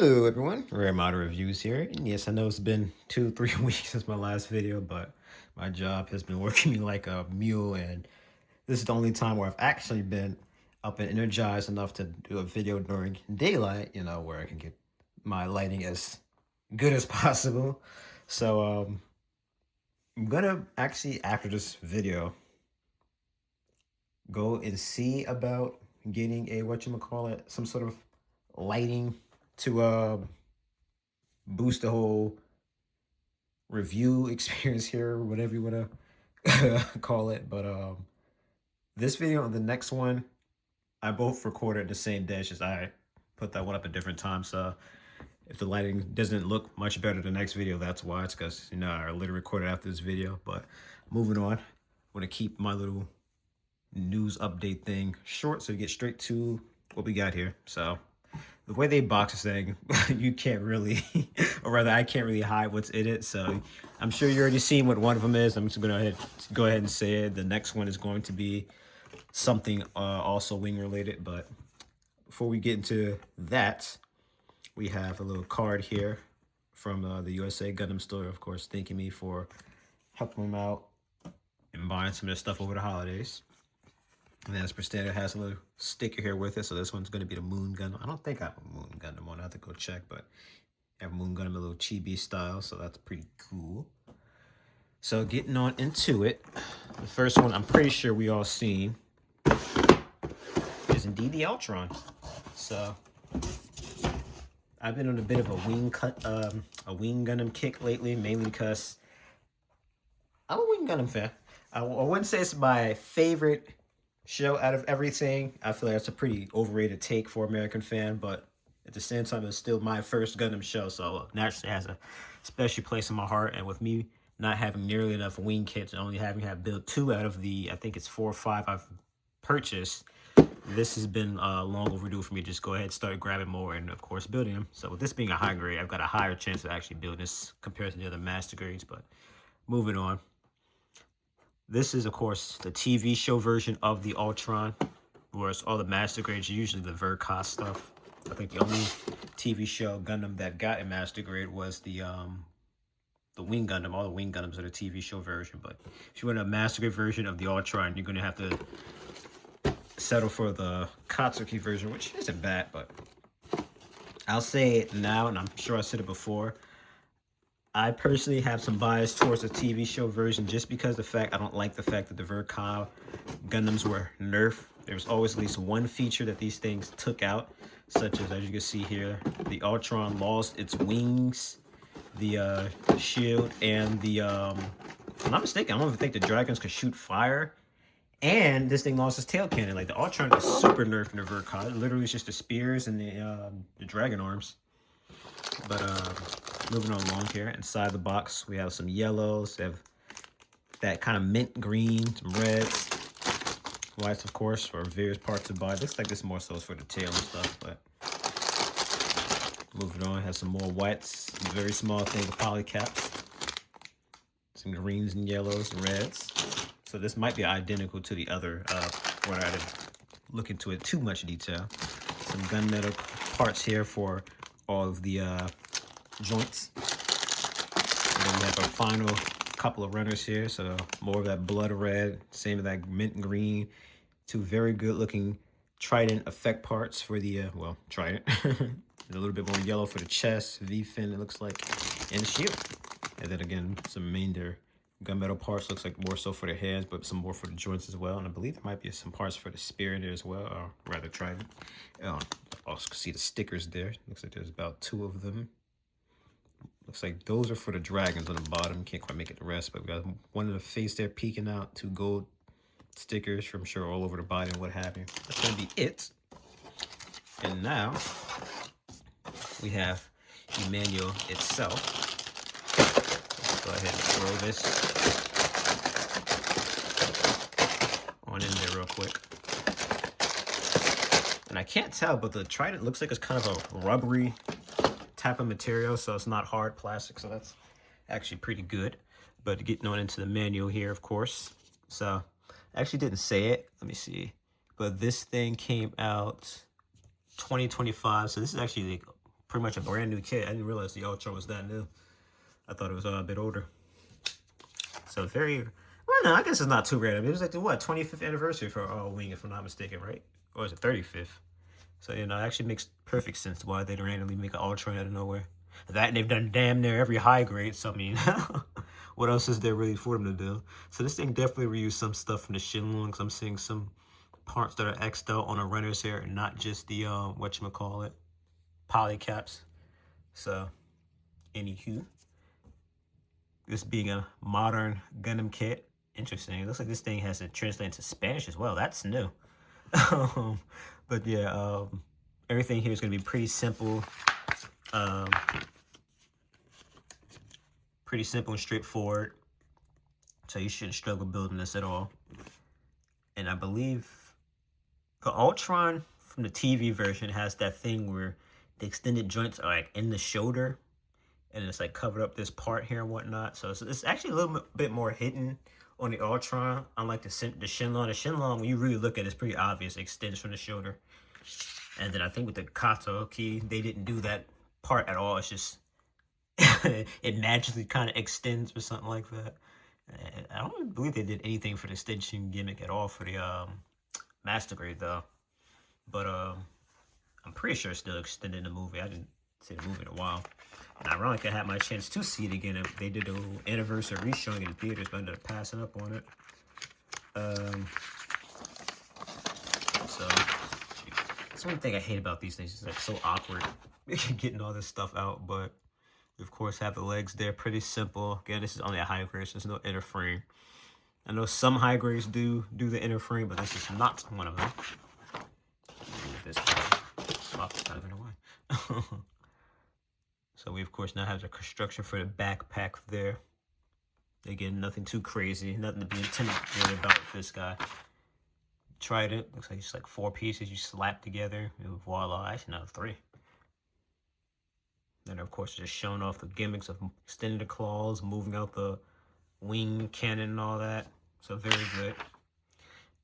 Hello everyone, Rare Model Reviews here. And yes, I know it's been 2, 3 weeks since my last video, but my job has been working me like a mule, and this is the only time where I've actually been up and energized enough to do a video during daylight, where I can get my lighting as good as possible. So I'm gonna actually, after this video, go and see about getting a whatchamacallit, some sort of lighting to boost the whole review experience here, whatever you want to call it. But this video and the next one, I both recorded the same day. It's just I put that one up at different times. So if the lighting doesn't look much better the next video, that's why. It's because I literally recorded after this video. But moving on, I want to keep my little news update thing short so we get straight to what we got here. So the way they box this thing, you can't really, or rather, I can't really hide what's in it. So I'm sure you already seen what one of them is. I'm just gonna go ahead and say it. The next one is going to be something also wing related. But before we get into that, we have a little card here from the USA Gundam store, of course, thanking me for helping them out and buying some of their stuff over the holidays. And then as per standard, it has a little sticker here with it. So this one's going to be the Moon Gundam. I don't think I have a Moon Gundam on. I have to go check, but I have Moon Gundam a little chibi style. So that's pretty cool. So getting on into it, the first one I'm pretty sure we all seen is indeed the Ultron. So I've been on a bit of a wing Gundam kick lately, mainly because I'm a Wing Gundam fan. I wouldn't say it's my favorite show out of everything. I feel like it's a pretty overrated take for American fan, but at the same time, it's still my first Gundam show, so naturally has a special place in my heart. And with me not having nearly enough wing kits and only having had built 2 out of the, I think it's 4 or 5 I've purchased, this has been long overdue for me to just go ahead and start grabbing more and, of course, building them. So with this being a high grade, I've got a higher chance of actually building this compared to the other master grades. But moving on. This is, of course, the TV show version of the Ultron, whereas all the master grades are usually the Verkos stuff. I think the only TV show Gundam that got a master grade was the Wing Gundam. All the Wing Gundams are the TV show version, but if you want a master grade version of the Ultron, you're going to have to settle for the Katsuki version, which isn't bad, but I'll say it now, and I'm sure I said it before. I personally have some bias towards the TV show version just because I don't like the fact that the Verkov Gundams were nerfed. There's always at least one feature that these things took out, such as you can see here, the Ultron lost its wings, the shield, and the, if I'm not mistaken, I don't even think the dragons could shoot fire. And this thing lost its tail cannon. Like, the Ultron is super nerfed in the Verkov. Literally, it's just the spears and the dragon arms. But moving on along here, inside the box, we have some yellows. We have that kind of mint green, some reds, whites, of course, for various parts of the body. Looks like this more so is for the tail and stuff, but moving on, have some more whites, very small thing of polycaps, some greens and yellows and reds. So this might be identical to the other, where I didn't look into it too much detail. Some gunmetal parts here for all of the joints. And then we have our final couple of runners here. So more of that blood red, same of that mint green. 2 very good looking Trident effect parts for the, well, Trident. A little bit more yellow for the chest, V-fin it looks like, and the shield. And then again, some mainder gunmetal parts, looks like more so for the hands, but some more for the joints as well. And I believe there might be some parts for the spear in there as well, or rather Trident. Also see the stickers there. Looks like there's about 2 of them. Looks like those are for the dragons on the bottom. Can't quite make it the rest, but we got one of the face there peeking out, 2 gold stickers from sure all over the body and what have you. That's gonna be it. And now we have the manual itself. Let's go ahead and throw this on in there real quick. And I can't tell, but the Trident looks like it's kind of a rubbery type of material, so it's not hard plastic, so that's actually pretty good. But getting on into the manual here, of course. So I actually didn't say it, let me see, but this thing came out 2025, so this is actually like pretty much a brand new kit. I didn't realize the Ultron was that new. I thought it was a bit older. So very, well, no, I guess it's not too random. It was like the, what, 25th anniversary for Wing, if I'm not mistaken, right? Or is it 35th? So, you know, it actually makes perfect sense why they'd randomly make an Ultron out of nowhere. That, and they've done damn near every high grade, so I mean, what else is there really for them to do? So this thing definitely reused some stuff from the Shenlong, because I'm seeing some parts that are X'd out on the runners here, and not just the, whatchamacallit, polycaps. So, anywho, this being a modern Gundam kit, interesting. It looks like this thing has to translate into Spanish as well. That's new. But yeah, everything here is going to be pretty simple. Pretty simple and straightforward. So you shouldn't struggle building this at all. And I believe the Ultron from the TV version has that thing where the extended joints are like in the shoulder, and it's like covered up this part here and whatnot. So it's actually a little bit more hidden on the Ultron, unlike the Shenlong. The Shenlong, when you really look at it, it's pretty obvious. It extends from the shoulder. And then I think with the Kato key, they didn't do that part at all. It's just, it magically kind of extends or something like that. And I don't believe they did anything for the extension gimmick at all for the Master Grade, though. But I'm pretty sure it's still extended in the movie. I didn't see the movie in a while. And ironically, I had my chance to see it again. They did a little anniversary showing in the theaters, but I ended up passing up on it. So, that's one thing I hate about these things. It's like so awkward getting all this stuff out. But we, of course, have the legs there. Pretty simple. Again, this is only a high grade, so there's no inner frame. I know some high grades do the inner frame, but this is not one of them. This box kind of in a way. So we, of course, now have the construction for the backpack there. Again, nothing too crazy. Nothing to be intimidated about with this guy. Tried it. Looks like it's like 4 pieces you slap together. And voila. Actually, no, 3. Then, of course, just showing off the gimmicks of extending the claws, moving out the wing cannon and all that. So very good.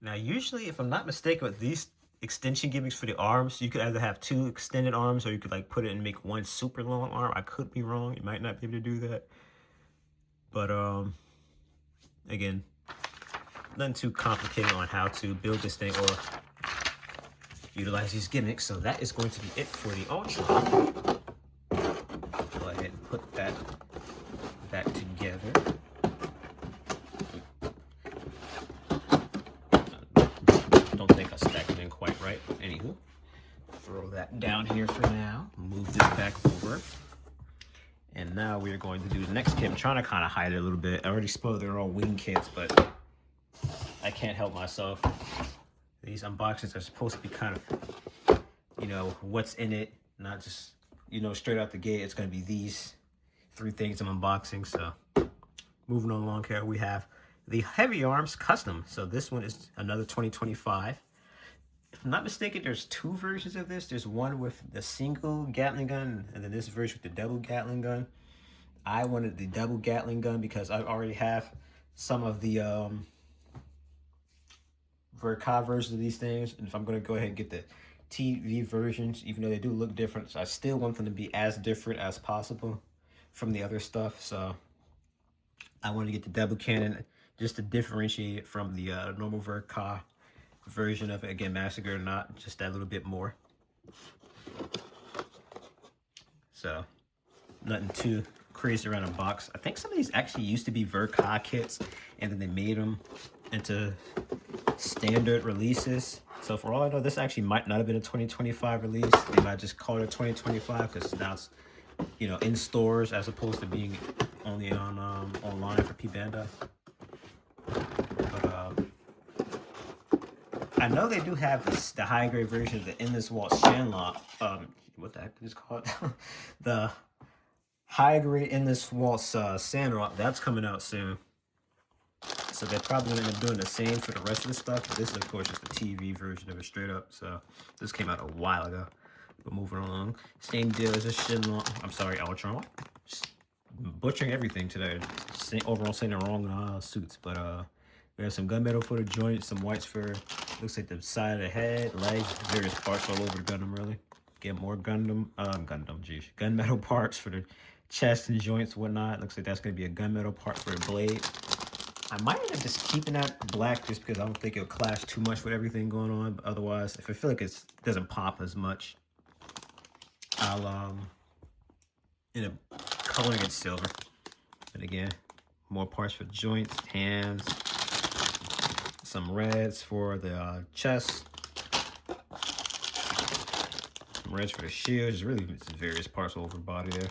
Now, usually, if I'm not mistaken, with these extension gimmicks for the arms, you could either have 2 extended arms, or you could like put it and make 1 super long arm. I could be wrong. You might not be able to do that. But again, nothing too complicated on how to build this thing or utilize these gimmicks. So that is going to be it for the Ultron. Go ahead and put that back together. Don't think I stacked it in quite right. Anywho, throw that down here for now. Move this back over. And now we're going to do the next kit. I'm trying to kind of hide it a little bit. I already spoiled their own wing kits, but I can't help myself. These unboxings are supposed to be kind of, you know, what's in it. Not just, you know, straight out the gate. It's going to be these 3 things I'm unboxing. So moving on along here, we have the Heavy Arms Custom. So this one is another 2025. If I'm not mistaken, there's 2 versions of this. There's one with the single Gatling gun, and then this version with the double Gatling gun. I wanted the double Gatling gun because I already have some of the Verka versions of these things. And if I'm going to go ahead and get the TV versions, even though they do look different, so I still want them to be as different as possible from the other stuff. So I want to get the double cannon just to differentiate it from the normal Verka version of it. Again, Massacre or not, just that little bit more. So nothing too crazy around a box. I think some of these actually used to be Verka kits, and then they made them into standard releases. So for all I know, this actually might not have been a 2025 release. They might just call it a 2025 because now it's, you know, in stores as opposed to being only on online for P Bandai. But I know they do have this, the high grade version of the Endless Waltz Shenlong. What the heck is it called? The high grade Endless Waltz Sandrock. That's coming out soon. So they're probably going to end up doing the same for the rest of the stuff. But this is, of course, just the TV version of it straight up. So this came out a while ago. But moving along. Same deal as a Shenlong. I'm sorry, Ultron. Just butchering everything today. Overall saying the wrong suits. But we have some gunmetal for the joints, some whites for, looks like the side of the head, legs, various parts all over the Gundam, really. Get more gunmetal parts for the chest and joints, whatnot. Looks like that's gonna be a gunmetal part for the blade. I might end up just keeping that black just because I don't think it'll clash too much with everything going on. But otherwise, if I feel like it doesn't pop as much, I'll end up coloring it silver. But again, more parts for joints, hands, some reds for the chest, some reds for the shield. Just really various parts over the body there.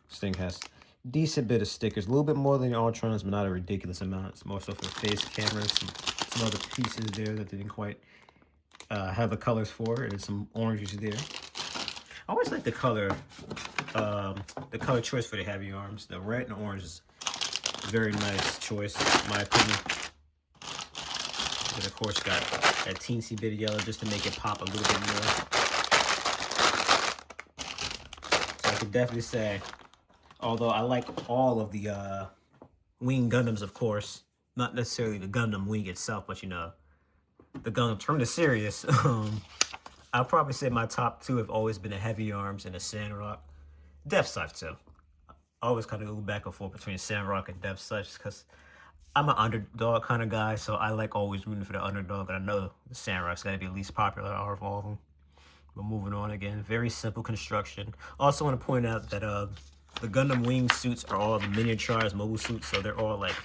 This thing has decent bit of stickers, a little bit more than the Ultrons, but not a ridiculous amount. It's more so for the face cameras, some other pieces there that they didn't quite have the colors for, and some oranges there. I always like the color choice for the heavy arms. The red and the orange is a very nice choice, in my opinion. And of course, got that teensy bit of yellow just to make it pop a little bit more. So I could definitely say, although I like all of the Wing Gundams, of course, not necessarily the Gundam Wing itself, but you know, the Gundam from the series. I'll probably say my top two have always been the Heavy Arms and the Sandrock. Depth Sights too. I always kind of go back and forth between Sandrock and Depth Sights because I'm an underdog kind of guy, so I like always rooting for the underdog, and I know the Sandrock's got to be the least popular out of all of them. But moving on again, very simple construction. Also want to point out that the Gundam Wing suits are all miniaturized mobile suits, so they're all like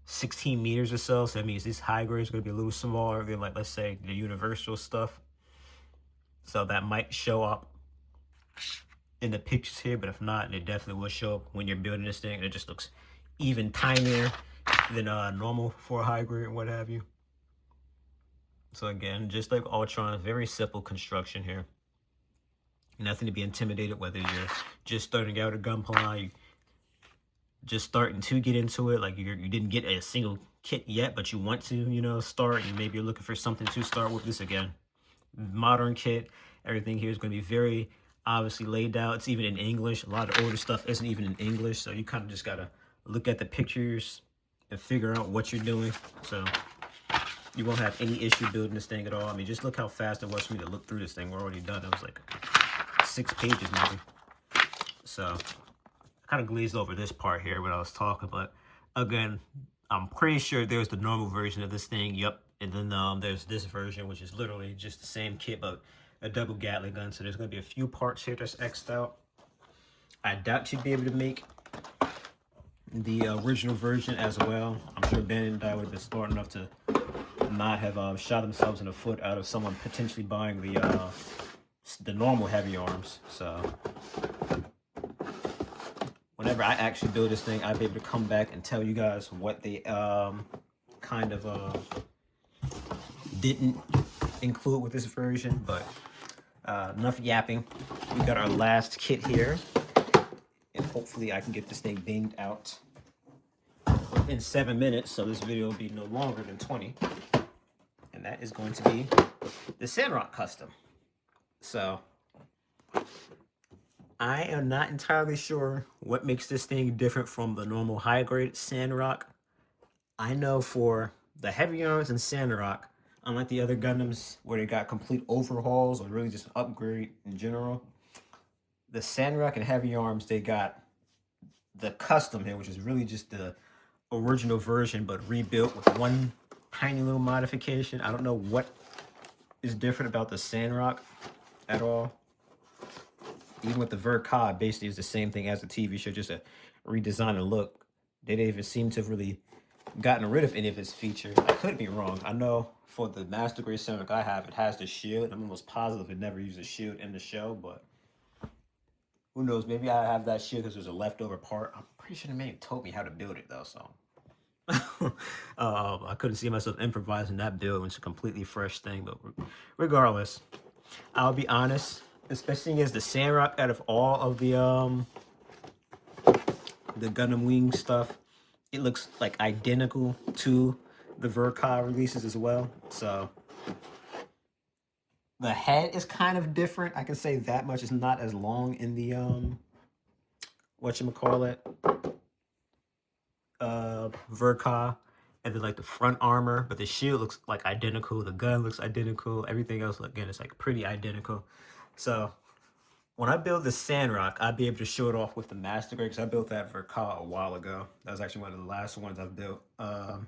16 meters or so. So that means this high grade is going to be a little smaller than, like, let's say, the Universal stuff. So that might show up in the pictures here, but if not, it definitely will show up when you're building this thing. It just looks even tinier than normal for a high grade and what have you. So again, just like Ultron, very simple construction here. Nothing to be intimidated, whether you're just starting out a Gunpla, you just starting to get into it, like you didn't get a single kit yet, but you want to, you know, start, and maybe you're looking for something to start with. This again, modern kit. Everything here is going to be very obviously laid out. It's even in English. A lot of older stuff isn't even in English, so you kind of just gotta look at the pictures and figure out what you're doing. So you won't have any issue building this thing at all. I mean, just look how fast it was for me to look through this thing. We're already done. It was like 6 pages maybe. So I kind of glazed over this part here when I was talking, but again, I'm pretty sure there's the normal version of this thing. Yep. And then there's this version, which is literally just the same kit, but a double Gatling gun. So there's going to be a few parts here that's X'd out. I doubt you'd be able to make the original version as well. I'm sure Bandai would have been smart enough to not have shot themselves in the foot out of someone potentially buying the normal heavy arms. So whenever I actually build this thing, I'll be able to come back and tell you guys what they kind of didn't include with this version. But enough yapping. We got our last kit here, and hopefully I can get this thing banged out in 7 minutes, so this video will be no longer than 20. And that is going to be the Sandrock Custom. So I am not entirely sure what makes this thing different from the normal high grade Sandrock. I know for the Heavy Arms and Sandrock, unlike the other Gundams where they got complete overhauls or really just an upgrade in general, the Sandrock and Heavy Arms, they got the custom here, which is really just the original version but rebuilt with one tiny little modification. I don't know what is different about the Sandrock at all. Even with the Ver.Ka, basically is the same thing as the TV show, just a redesign and look. They didn't even seem to have really gotten rid of any of its features. I could be wrong. I know for the Master Grade Sandrock I have, it has the shield. I'm almost positive it never used a shield in the show, but who knows? Maybe I have that shield because there's a leftover part. I'm pretty sure they may have told me how to build it though, so I couldn't see myself improvising that build. It's a completely fresh thing, but regardless, I'll be honest, especially as the Sandrock, out of all of the Gundam Wing stuff, it looks like identical to the Ver.Ka releases as well. So the head is kind of different. I can say that much. It's not as long in the whatchamacallit, Ver.Ka, and then like the front armor, but the shield looks like identical, the gun looks identical, everything else again is like pretty identical. So when I build the Sandrock, I'll be able to show it off with the Master Grade because I built that for Kyle a while ago. That was actually one of the last ones I've built,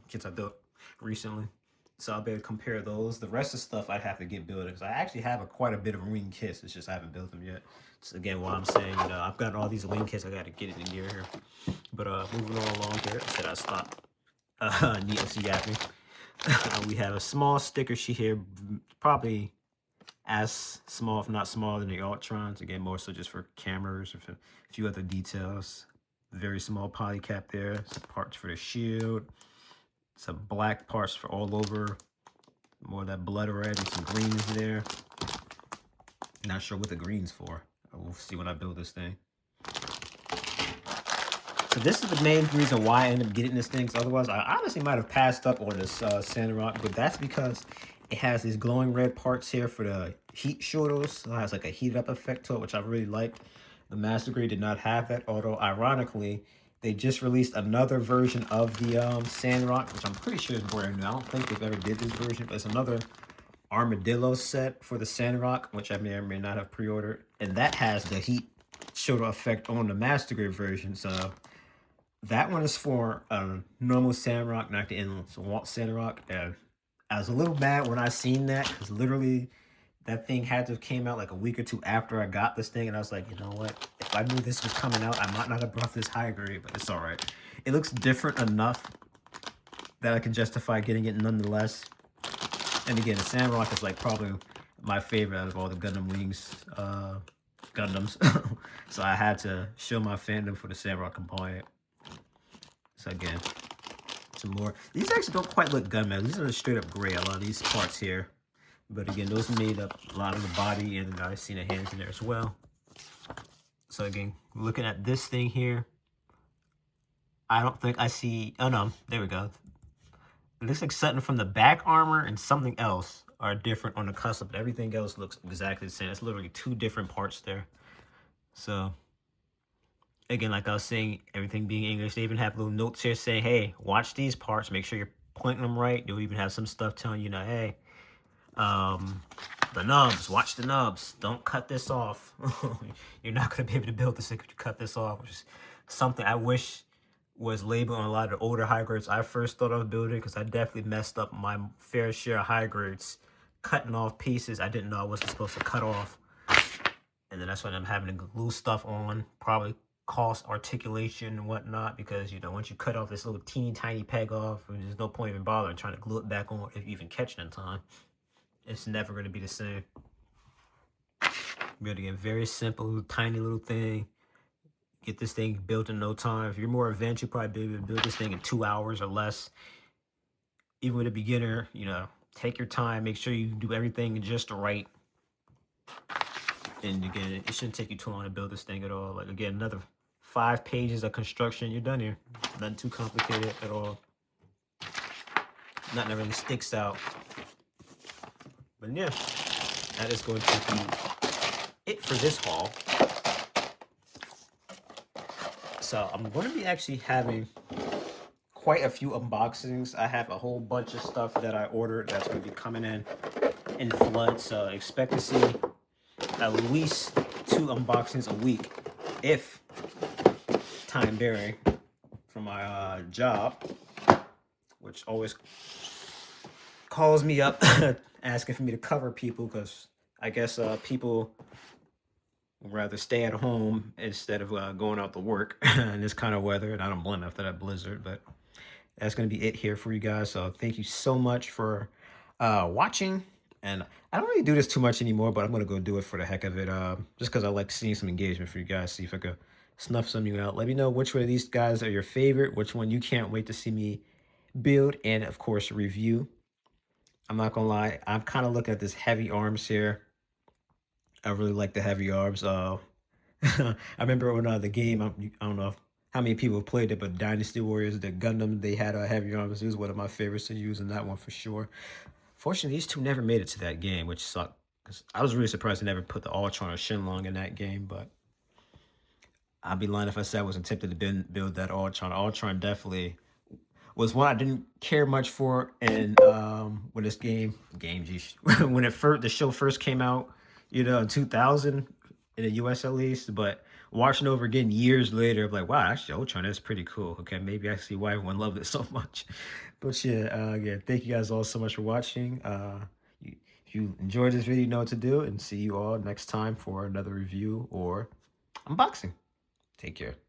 kits I built recently. So I'll be able to compare those. The rest of the stuff I'd have to get building because I actually have quite a bit of wing kits. It's just I haven't built them yet. So again, while I'm saying, I've got all these wing kits, I got to get it in gear here. But moving on along here, I said I stopped needless yapping. We have a small sticker sheet here, probably as small, if not smaller than the Ultrons. Again, more so just for cameras or for a few other details. Very small poly cap there. Some parts for the shield. Some black parts for all over. More of that blood red and some greens there. Not sure what the green's for. We'll see when I build this thing. So this is the main reason why I ended up getting this thing. Because otherwise, I honestly might have passed up on this Sandrock. But that's because it has these glowing red parts here for the heat shielders. So it has like a heated up effect to it, which I really liked. The Master Grade did not have that. Although, ironically, they just released another version of the Sandrock, which I'm pretty sure is brand new. I don't think they've ever did this version, but it's another Armadillo set for the Sandrock, which I may or may not have pre-ordered. And that has the heat shielder effect on the Master Grade version. So that one is for normal Sandrock, not the endless Sandrock. And I was a little mad when I seen that because literally that thing had to have came out like a week or two after I got this thing, and I was like, you know what? If I knew this was coming out, I might not have brought this high grade, but it's all right. It looks different enough that I can justify getting it nonetheless. And again, the Sandrock is like probably my favorite out of all the Gundam Wings Gundams. So I had to show my fandom for the Sandrock component. So again, some more. These actually don't quite look gunmetal. These are straight up gray, a lot of these parts here. But again, those made up a lot of the body, and I've seen the hands in there as well. So again, looking at this thing here, I don't think I see, oh no, there we go. It looks like something from the back armor and something else are different on the custom, but everything else looks exactly the same. It's literally two different parts there. So again, like I was saying, everything being English, they even have little notes here saying, hey, watch these parts, make sure you're pointing them right. They'll even have some stuff telling you, hey, the nubs, watch the nubs, don't cut this off. You're not going to be able to build this if you cut this off, which is something I wish was labeled on a lot of the older high grades I first thought of building, because I definitely messed up my fair share of high grades cutting off pieces I didn't know I wasn't supposed to cut off. And then that's when I'm having to glue stuff on, probably cost articulation and whatnot, because once you cut off this little teeny tiny peg off, there's no point even bothering trying to glue it back on if you even catch it in time. It's never going to be the same. But again, very simple, tiny little thing. Get this thing built in no time. If you're more advanced, you'll probably be able to build this thing in 2 hours or less. Even with a beginner, take your time. Make sure you do everything just right. And again, it shouldn't take you too long to build this thing at all. Like, again, another 5 pages of construction. You're done here. Nothing too complicated at all. Nothing that really sticks out. But yeah, that is going to be it for this haul. So I'm going to be actually having quite a few unboxings. I have a whole bunch of stuff that I ordered that's going to be coming in flood. So expect to see at least 2 unboxings a week, if time bearing, from my job, which always calls me up asking for me to cover people, because I guess people would rather stay at home instead of going out to work in this kind of weather. And I don't blame them after that blizzard, but that's going to be it here for you guys. So thank you so much for watching. And I don't really do this too much anymore, but I'm going to go do it for the heck of it, just because I like seeing some engagement for you guys, see if I could snuff some of you out. Let me know which one of these guys are your favorite, which one you can't wait to see me build and, of course, review. I'm not going to lie, I'm kind of looking at this heavy arms here. I really like the heavy arms. I remember when the game, I don't know how many people played it, but Dynasty Warriors, the Gundam, they had heavy arms. It was one of my favorites to use in that one for sure. Fortunately, these two never made it to that game, which sucked, because I was really surprised they never put the Ultron or Shenlong in that game. But I'd be lying if I said I wasn't tempted to build that Ultron. Ultron definitely was one I didn't care much for. And when this when the show first came out, in 2000, in the US at least, but watching over again years later, I'm like, wow, actually Ultron is pretty cool. Okay, maybe I see why everyone loved it so much. But yeah, again, thank you guys all so much for watching. If you enjoyed this video, you know what to do, and see you all next time for another review or unboxing. Take care.